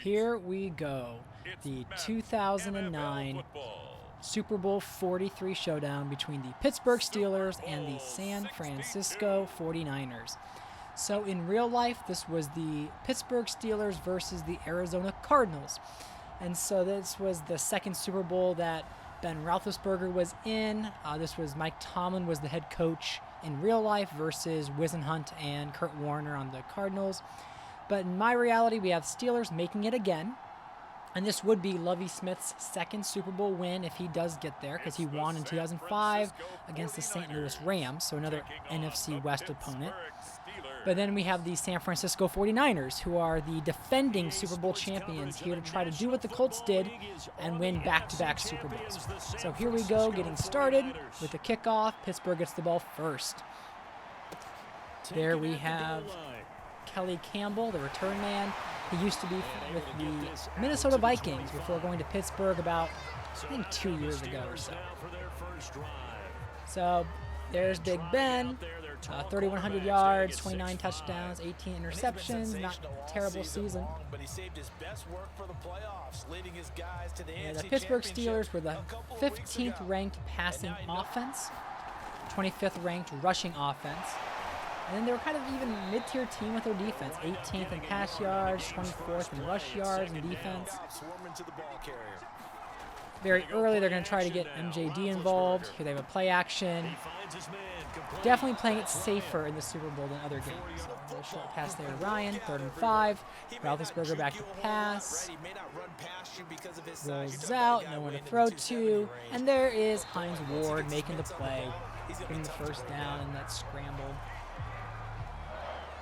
here we go. The 2009 Super Bowl 43 showdown between the Pittsburgh Steelers and the San Francisco 49ers. So in real life, this was the Pittsburgh Steelers versus the Arizona Cardinals. And so this was the second Super Bowl that Ben Roethlisberger was in. This was Mike Tomlin was the head coach in real life versus Whisenhunt and Kurt Warner on the Cardinals. But in my reality, we have Steelers making it again. And this would be Lovie Smith's second Super Bowl win if he does get there, because he won in 2005 against the St. Louis Rams, so another NFC West opponent. But then we have the San Francisco 49ers, who are the defending Super Bowl champions, here to try to do what the Colts did and win back-to-back Super Bowls. So here we go, getting started with the kickoff. Pittsburgh gets the ball first. There we have Kelly Campbell, the return man. He used to be with the Minnesota Vikings before going to Pittsburgh about, I think, 2 years ago or so. So there's Big Ben, 3,100 yards, 29 touchdowns, 18 interceptions. Not a terrible season. The Pittsburgh Steelers were the 15th ranked passing offense, 25th ranked rushing offense. And then they were kind of even mid-tier team with their defense. 18th in pass yards, 24th in rush yards and defense. Very early, they're going to try to get MJD involved. Here they have a play action. Definitely playing it safer in the Super Bowl than other games. So a little short pass there to Ryan, 3rd and 5. Roethlisberger back to pass. Rolls out, no one to throw to. And there is Hines Ward making the play, getting the first down in that scramble.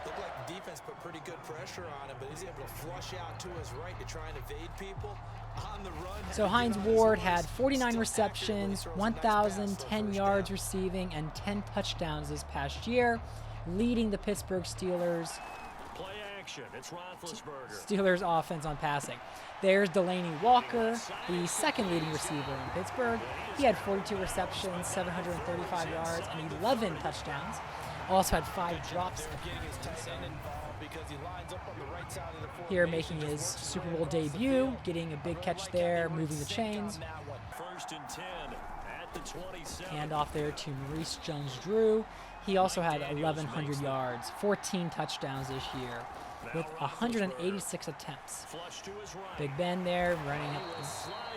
Looked like the defense put pretty good pressure on him, but he's able to flush out to his right to try and evade people on the run. So Hines Ward had 49 receptions, 1,010 yards receiving, and 10 touchdowns this past year, leading the Pittsburgh Steelers. Play action. It's Roethlisberger. Steelers offense on passing. There's Delaney Walker, the second leading receiver in Pittsburgh. He had 42 receptions, 735 yards, and 11 touchdowns. Also had 5 drops. Here making his Super Bowl debut, getting a big catch there, moving the chains. Hand off there to Maurice Jones-Drew. He also had 1,100 yards, 14 touchdowns this year, with 186 attempts. Big Ben there, running up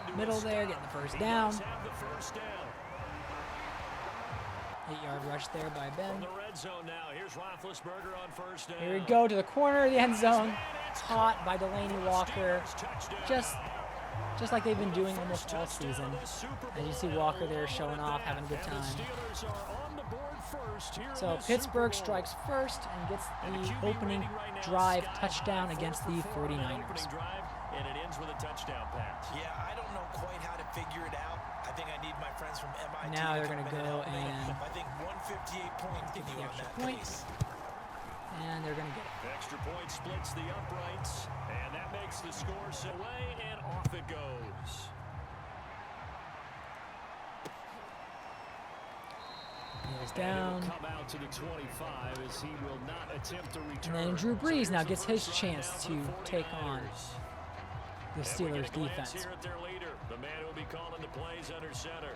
the middle there, getting the first down. 8-yard rush there by Ben. Here we go to the corner of the end zone. Caught by Delaney Walker. Just like they've been doing almost all season. As you see Walker there showing off, having a good time. So Pittsburgh strikes first and gets the opening drive touchdown against the 49ers. And it ends with a touchdown pass. Yeah, I don't know quite how to figure it out. I think I need my friends from MIT. Now they're going to go and I think 158 points get the extra point. And they're going to get it. The extra point splits the uprights, and that makes the score so away, and off it goes. He's down. Come out to the 25 as he will not attempt to return. And then Drew Brees now gets his chance to take on the Steelers defense. Here at their leader, the man who will be calling the plays under center.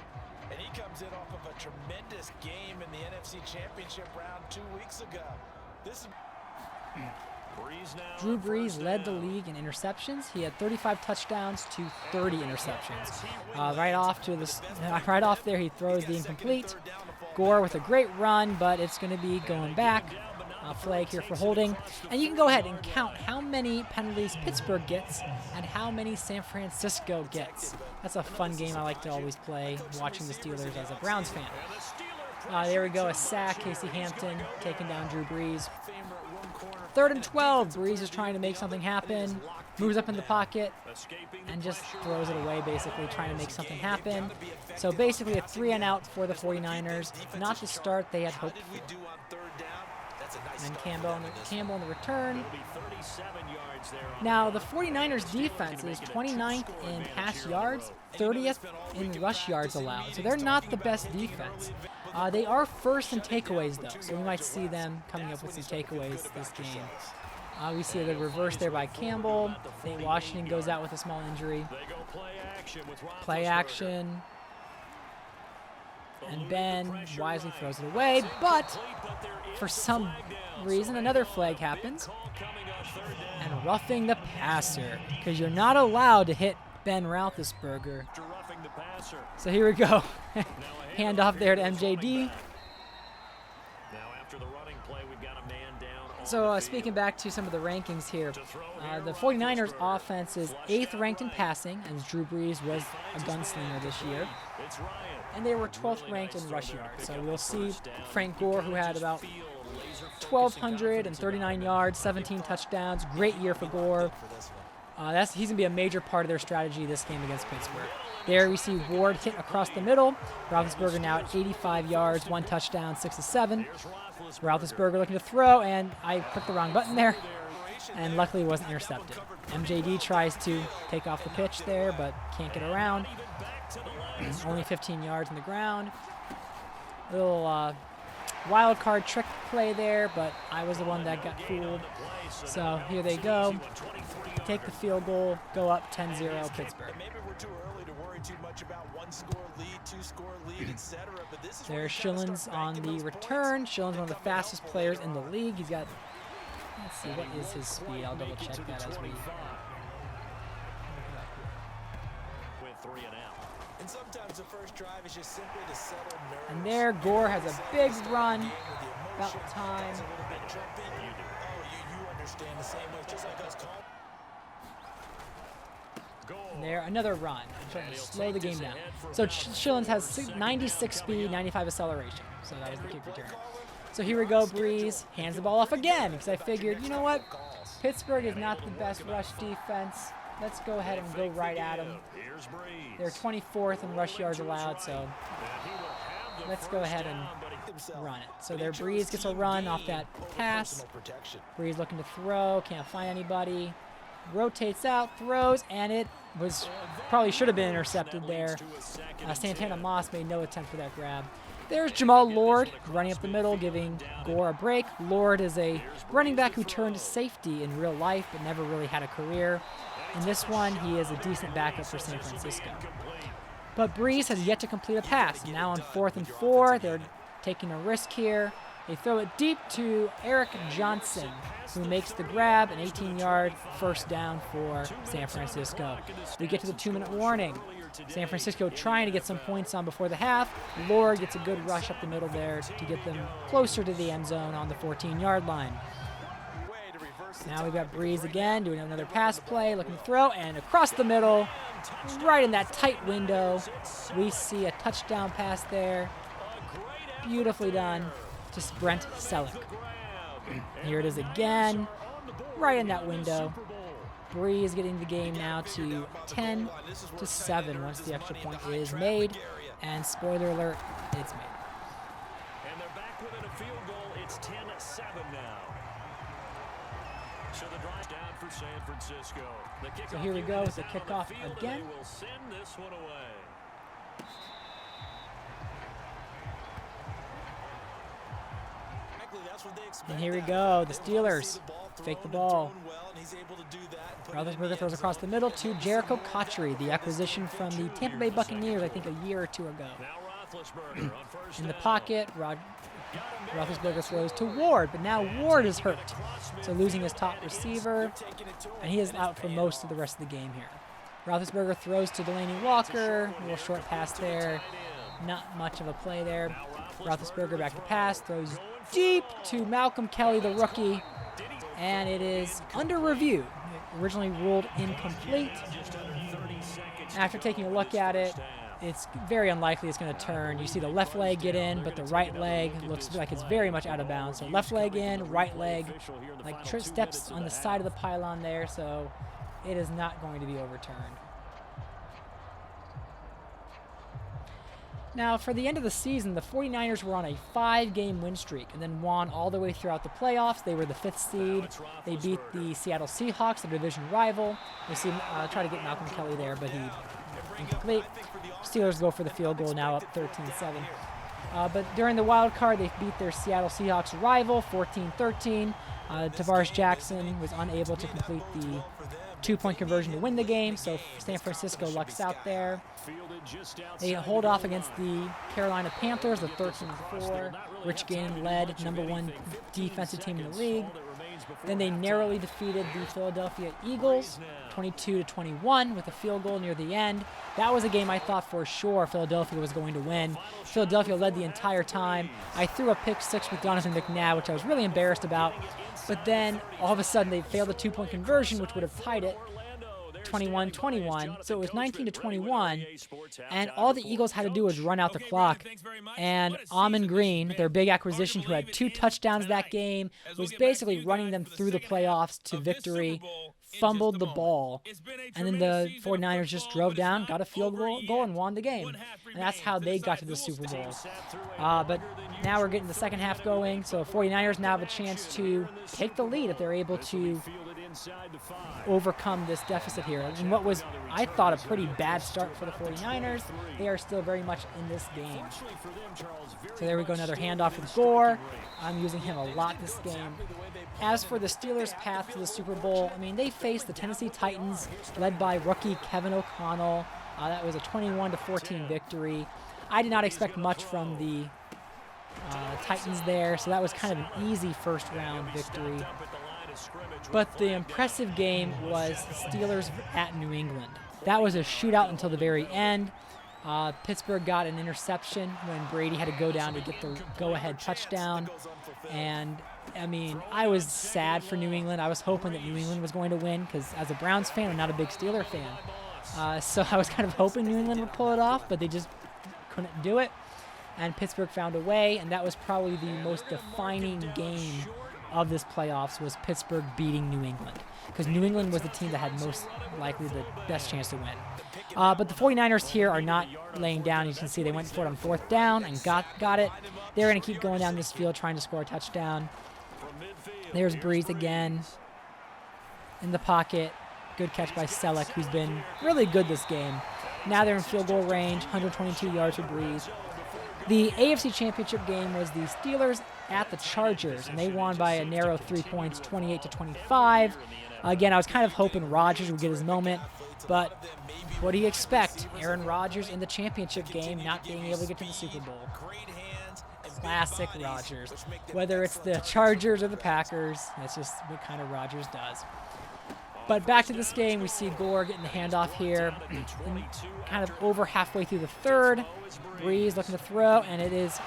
And he comes in off of a tremendous game in the NFC Championship round 2 weeks ago. Drew Brees led the league in interceptions. He had 35 touchdowns to 30 interceptions. Right off there, he throws the incomplete. Gore with a great run, but it's going to be going back. Flag here for holding. And you can go ahead and count how many penalties Pittsburgh gets and how many San Francisco gets. That's a fun game I like to always play, watching the Steelers as a Browns fan. There we go, a sack. Casey Hampton taking down Drew Brees. 3rd and 12. Brees is trying to make something happen. Moves up in the pocket and just throws it away, basically trying to make something happen. So basically a 3-and-out for the 49ers. Not the start they had hoped for. And Campbell in the return. Now, the 49ers defense is 29th in pass yards, 30th in rush yards allowed. So they're not the best defense. They are first in takeaways, though, so we might see them coming up with some takeaways this game. We see the reverse there by Campbell. Nate Washington goes out with a small injury. Play action. And Ben wisely throws it away, but for some reason another flag happens. And roughing the passer, because you're not allowed to hit Ben Roethlisberger. So here we go. Hand off there to MJD. So speaking back to some of the rankings here, the 49ers offense is 8th ranked in passing, as Drew Brees was a gunslinger this year. And they were 12th ranked in rush yards. So we'll see Frank Gore, who had about 1,239 yards, 17 touchdowns. Great year for Gore. He's going to be a major part of their strategy this game against Pittsburgh. There we see Ward hit across the middle. Roethlisberger now at 85 yards, 1 touchdown, 6 of 7. Roethlisberger looking to throw, and I clicked the wrong button there, and luckily it wasn't intercepted. MJD tries to take off the pitch there, but can't get around. Only 15 yards on the ground. Little wild card trick play there, but I was the one that got fooled. So here they go. Take the field goal, go up 10-0 Pittsburgh. There's Schillens on the return. Schillens, one of the fastest players in the league. He's got, let's see, what is his speed? I'll double check that as we. And there, Gore has a big run. About time. And there, another run. Trying to slow the game down. So Schillens has 96 speed, 95 acceleration. So that was the kick return. So here we go, Brees. Hands the ball off again, because I figured, you know what? Pittsburgh is not the best rush defense. Let's go ahead and go right at them. They're 24th in rush yards allowed, so let's go ahead and run it. So there, Brees gets a run off that pass. Brees looking to throw, can't find anybody. Rotates out, throws, and it was probably should have been intercepted there. Santana Moss made no attempt for that grab. There's Jamal Lord running up the middle, giving Gore a break. Lord is a running back who turned safety in real life, but never really had a career. In this one, he is a decent backup for San Francisco. But Brees has yet to complete a pass. Now on 4th and 4, they're taking a risk here. They throw it deep to Eric Johnson, who makes the grab, an 18-yard first down for San Francisco. We get to the 2-minute warning. San Francisco trying to get some points on before the half. Lord gets a good rush up the middle there to get them closer to the end zone on the 14-yard line. Now we've got Brees again doing another pass play, looking to throw, and across the middle, right in that tight window, we see a touchdown pass there. Beautifully done to Brent Selleck. Here it is again, right in that window. Brees getting the game now to 10-7 once the extra point is made. And spoiler alert, it's made. And they're back within a field goal. It's 10-7 now. So the drive down for San Francisco. So here we go with the kickoff again. Will send this one away. And here we go, the Steelers fake the ball. Roethlisberger throws across the middle to Jericho Cotchery, the acquisition from the Tampa Bay Buccaneers, I think a year or two ago. In the pocket, Roethlisberger throws to Ward, but now Ward is hurt, so losing his top receiver, and he is out for most of the rest of the game here. Roethlisberger throws to Delaney Walker, a little short pass there, not much of a play there. Roethlisberger back to pass, throws deep to Malcolm Kelly, the rookie, and it is under review. It originally ruled incomplete. After taking a look at it, it's very unlikely it's going to turn. You see the left leg get in, but the right leg looks like it's very much out of bounds. So left leg in, right leg, like steps on the side of the pylon there, so it is not going to be overturned. Now, for the end of the season, the 49ers were on a 5-game win streak and then won all the way throughout the playoffs. They were the 5th seed. They beat the Seattle Seahawks, the division rival. We see try to get Malcolm Kelly there, but he incomplete. Steelers go for the field goal, now up 13-7. But during the wild card, they beat their Seattle Seahawks rival 14-13. Tavares Jackson was unable to complete the 2-point conversion to win the game, so San Francisco lucks out there. They hold off against the Carolina Panthers, the 13-4. Rich Gannon led, #1 defensive team in the league. Then they narrowly defeated the Philadelphia Eagles, 22-21, with a field goal near the end. That was a game I thought for sure Philadelphia was going to win. Philadelphia led the entire time. I threw a pick six with Donovan McNabb, which I was really embarrassed about. But then all of a sudden they failed a 2-point conversion, which would have tied it 21-21. So it was 19-21, and all the Eagles had to do was run out the clock. And Amon Green, their big acquisition, who had 2 touchdowns that game, was basically running them through the playoffs to victory, fumbled the ball, and then the 49ers just drove down, got a field goal, and won the game. And that's how they got to the Super Bowl. But now we're getting the second half going, so 49ers now have a chance to take the lead if they're able to overcome this deficit here. And what was, I thought, a pretty bad start for the 49ers, they are still very much in this game. So there we go, another handoff with Gore. I'm using him a lot this game. As for the Steelers' path to the Super Bowl, I mean, they faced the Tennessee Titans, led by rookie Kevin O'Connell. That was a 21-14 victory. I did not expect much from the Titans there, so that was kind of an easy first-round victory. But the impressive game was the Steelers at New England. That was a shootout until the very end. Pittsburgh got an interception when Brady had to go down to get the go-ahead touchdown. And, I mean, I was sad for New England. I was hoping that New England was going to win because as a Browns fan, I'm not a big Steeler fan. So I was kind of hoping New England would pull it off, but they just couldn't do it. And Pittsburgh found a way, and that was probably the most defining game of this playoffs, was Pittsburgh beating New England, because New England was the team that had most likely the best chance to win. But the 49ers here are not laying down. You can see they went for it on 4th down and got it. They're going to keep going down this field trying to score a touchdown. There's Breeze again in the pocket. Good catch by Selleck, who's been really good this game. Now they're in field goal range, 122 yards for Breeze. The AFC Championship game was the Steelers at the Chargers, and they won by a narrow 3 points, 28-25. Again, I was kind of hoping Rodgers would get his moment, but what do you expect? Aaron Rodgers in the championship game not being able to get to the Super Bowl. Classic Rodgers. Whether it's the Chargers or the Packers, that's just what kind of Rodgers does. But back to this game, we see Gore getting the handoff here, and kind of over halfway through the third. Breeze looking to throw, and it is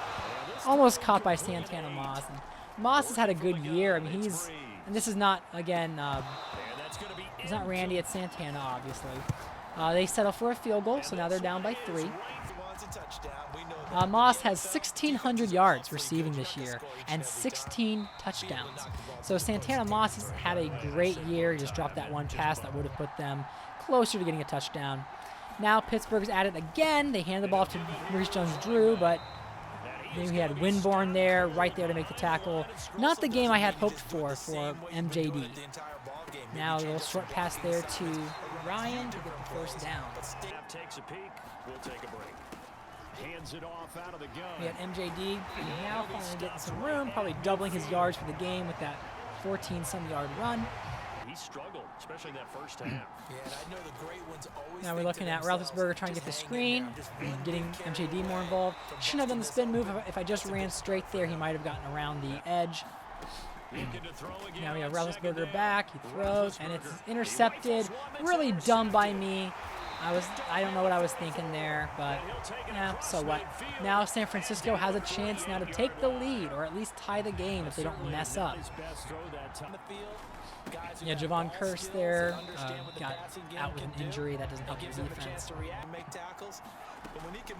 almost caught by Santana Moss. And Moss has had a good year. I mean, and this is not, again, it's not Randy, it's Santana, obviously. They settle for a field goal, so now they're down by 3. Moss has 1,600 yards receiving this year and 16 touchdowns. So Santana Moss has had a great year. He just dropped that one pass that would have put them closer to getting a touchdown. Now Pittsburgh's at it again. They hand the ball to Maurice Jones-Drew, but we had Winborn there, right there to make the tackle. Not the game I had hoped for MJD. Now a little short pass there to Ryan to get the first down. Takes a peek. We'll take a break. Hands it off out of the gun. We had MJD now finally getting some room, probably doubling his yards for the game with that 14-some yard run. He struggled, especially in that first half. Yeah, and I know the great ones always. Now we're looking at Roethlisberger trying to get the screen, getting MJD more involved. Shouldn't have done the spin move. If I just ran straight there, he might have gotten around the edge. Now we have Roethlisberger back. He throws, and it's intercepted. Really dumb by me. I don't know what I was thinking there, but yeah, so what? Now San Francisco has a chance now to take the lead, or at least tie the game if they don't mess up. Yeah, Javon Curse there got out with an injury. That doesn't help the defense.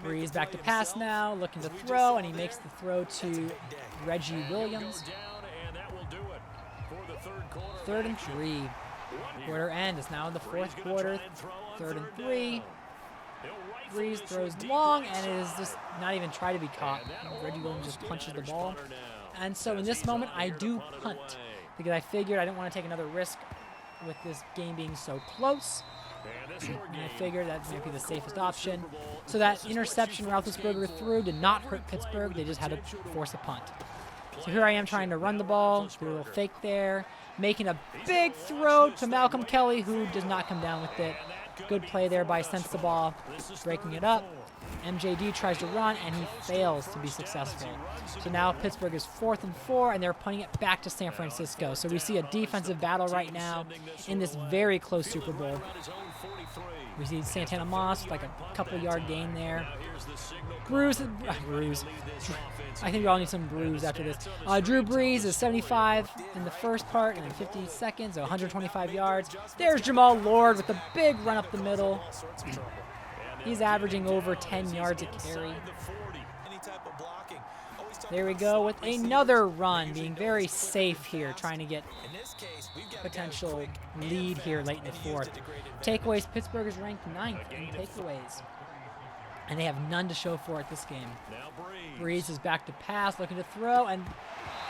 Breeze back to pass now, looking to throw, and he makes the throw to Reggie Williams. 3rd and 3. Quarter end is now in the 4th quarter. 3rd and 3. Breeze throws long, and it is just not even try to be caught. Reggie Williams just punches the ball. And so in this moment, I do punt, because I figured I didn't want to take another risk with this game being so close. And I figured that might be the safest option. So that interception Roethlisberger threw did not hurt Pittsburgh. They just had to force a punt. So here I am trying to run the ball, do a little fake there, making a big throw to Malcolm Kelly, who does not come down with it. Good play there by Sensabaugh, breaking it up. MJD tries to run, and he fails to be successful. So now Pittsburgh is 4th and 4, and they're punting it back to San Francisco. So we see a defensive battle right now in this very close Super Bowl. We see Santana Moss with like a couple-yard gain there. Bruce. I think we all need some bruise after this. Drew Brees is 75 in the first part, and then 50 seconds, so 125 yards. There's Jamal Lord with a big run up the middle. He's averaging over 10 yards a carry. There we go with another run, being very safe here, trying to get potential lead here late in the fourth. Takeaways, Pittsburgh is ranked 9th in takeaways, and they have none to show for it this game. Brees is back to pass, looking to throw, and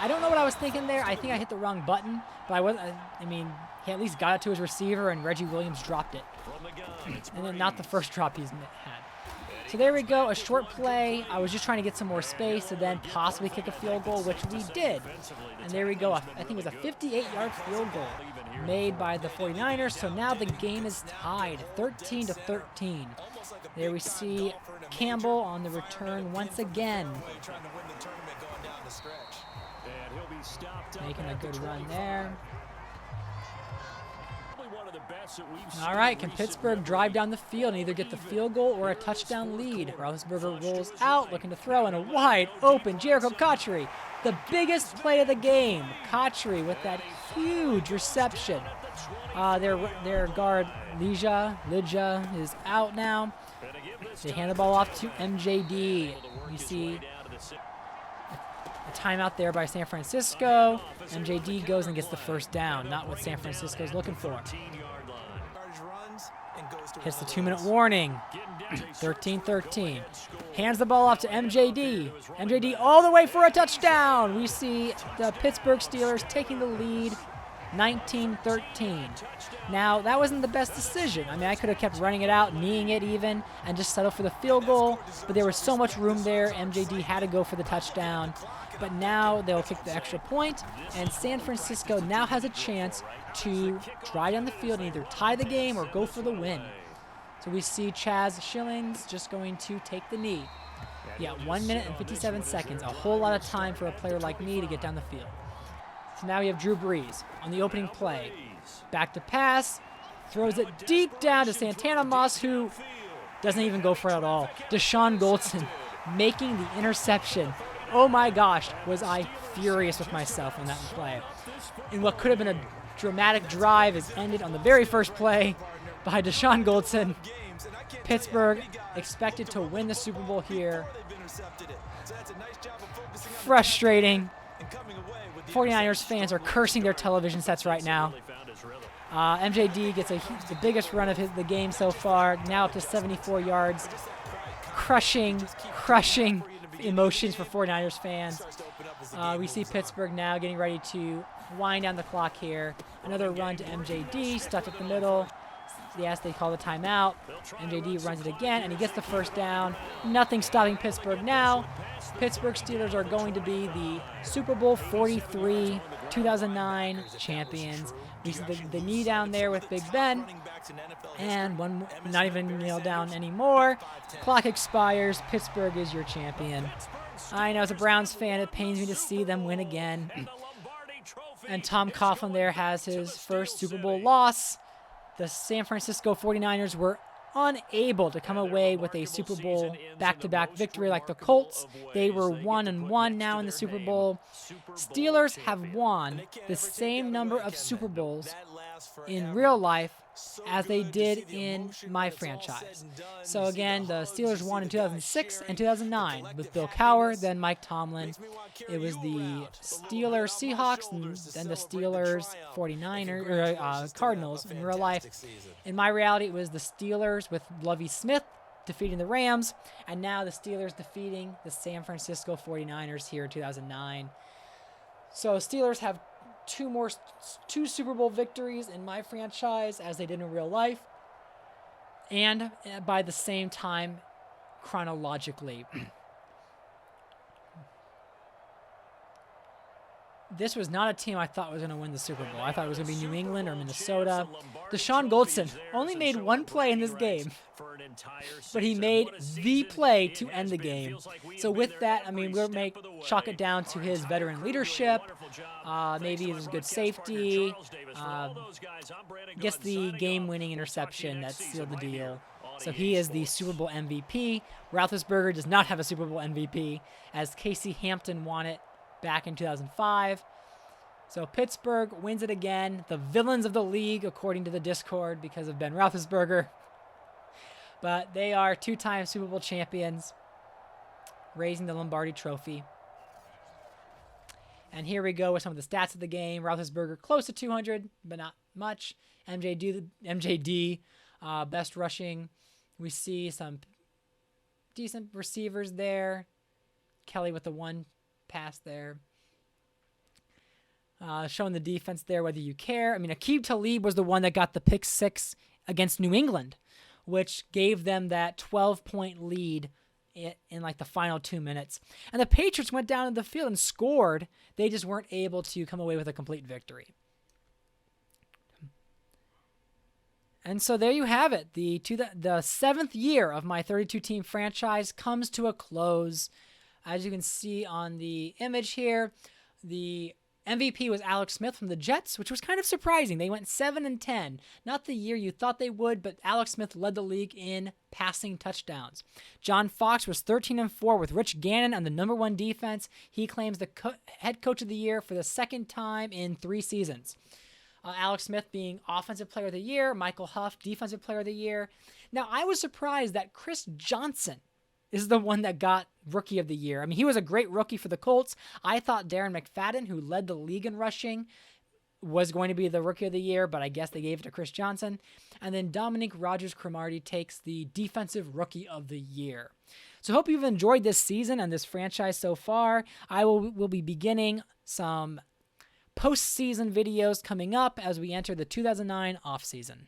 I don't know what I was thinking there. I think I hit the wrong button, but I mean, he at least got it to his receiver, and Reggie Williams dropped it. And then not the first drop he's had. So there we go, a short play. I was just trying to get some more space to then possibly kick a field goal, which we did. And there we go, I think it was a 58-yard field goal made by the 49ers. So now the game is tied, 13-13. There we see Campbell on the return once again. Making a good run there. All right, can Pittsburgh drive down the field and either get the field goal or a touchdown lead? Roethlisberger rolls out, looking to throw, and a wide open Jericho Cotchery, the biggest play of the game. Cotchery with that huge reception. Their guard Lidja is out now. They hand the ball off to MJD. You see a timeout there by San Francisco. MJD goes and gets the first down. Not what San Francisco's looking for. Hits the 2-minute warning. 13-13. Hands the ball off to MJD. MJD all the way for a touchdown. We see the Pittsburgh Steelers taking the lead, 19-13. Now, that wasn't the best decision. I mean, I could have kept running it out, kneeing it even, and just settle for the field goal, but there was so much room there. MJD had to go for the touchdown. But now they'll kick the extra point, and San Francisco now has a chance to drive down the field and either tie the game or go for the win. So we see Chaz Schillings just going to take the knee. Yeah, 1 minute and 57 seconds, a whole lot of time for a player like me to get down the field. So now we have Drew Brees on the opening play. Back to pass, throws it deep down to Santana Moss, who doesn't even go for it at all. Deshaun Goldson making the interception. Oh my gosh, was I furious with myself on that play. And what could have been a dramatic drive is ended on the very first play by Deshaun Goldson. Pittsburgh expected to win the Super Bowl here. Frustrating. 49ers fans are cursing their television sets right now. MJD gets the biggest run of the game so far, now up to 74 yards. Crushing emotions for 49ers fans. We see Pittsburgh now getting ready to wind down the clock here. Another run to MJD, stuck at the middle. Yes, they call the timeout. MJD runs it again, and he gets the first down. Nothing stopping Pittsburgh now. Pittsburgh Steelers are going to be the Super Bowl 43 2009 champions. We see the knee down there with Big Ben. And one not even nailed down anymore. Clock expires. Pittsburgh is your champion. I know as a Browns fan, it pains me to see them win again. And Tom Coughlin there has his first Super Bowl loss. The San Francisco 49ers were unable to come away with a Super Bowl back-to-back victory like the Colts. They were 1-1 now in the Super Bowl. Steelers have won the same number of Super Bowls in real life as they did in my franchise. So again, the Steelers won in 2006 and 2009 with Bill Cowher, then Mike Tomlin. It was the Steelers Seahawks, and then the Steelers 49ers, Cardinals in real life. In my reality, it was the Steelers with Lovie Smith defeating the Rams, and now the Steelers defeating the San Francisco 49ers here in 2009. So Steelers have two Super Bowl victories in my franchise as they did in real life. and by the same time chronologically. This was not a team I thought was going to win the Super Bowl. I thought it was going to be New England or Minnesota. Deshaun Goldson only made one play in this game, but he made the play to end the game. So with that, I mean, we'll chalk it down to his veteran leadership. Maybe his good safety. Gets the game-winning interception that sealed the deal. So he is the Super Bowl MVP. Roethlisberger does not have a Super Bowl MVP, as Casey Hampton won it back in 2005. So Pittsburgh wins it again. The villains of the league, according to the Discord, because of Ben Roethlisberger. But they are two-time Super Bowl champions, raising the Lombardi Trophy. And here we go with some of the stats of the game. Roethlisberger close to 200, but not much. MJD, best rushing. We see some decent receivers there. Kelly with the one pass there. Showing the defense there, whether you care. I mean, Aqib Talib was the one that got the pick 6 against New England, which gave them that 12-point lead in like the final 2 minutes. And the Patriots went down in the field and scored. They just weren't able to come away with a complete victory. And so there you have it. The 7th year of my 32-team franchise comes to a close. As you can see on the image here, the MVP was Alex Smith from the Jets, which was kind of surprising. They went 7-10. Not the year you thought they would, but Alex Smith led the league in passing touchdowns. John Fox was 13-4 with Rich Gannon on the number 1 defense. He claims the head coach of the year for the second time in 3 seasons. Alex Smith being Offensive Player of the Year, Michael Huff, Defensive Player of the Year. Now, I was surprised that Chris Johnson is the one that got Rookie of the Year. I mean, he was a great rookie for the Colts. I thought Darren McFadden, who led the league in rushing, was going to be the Rookie of the Year, but I guess they gave it to Chris Johnson. And then Dominique Rodgers-Cromartie takes the Defensive Rookie of the Year. So I hope you've enjoyed this season and this franchise so far. I will be beginning some postseason videos coming up as we enter the 2009 offseason.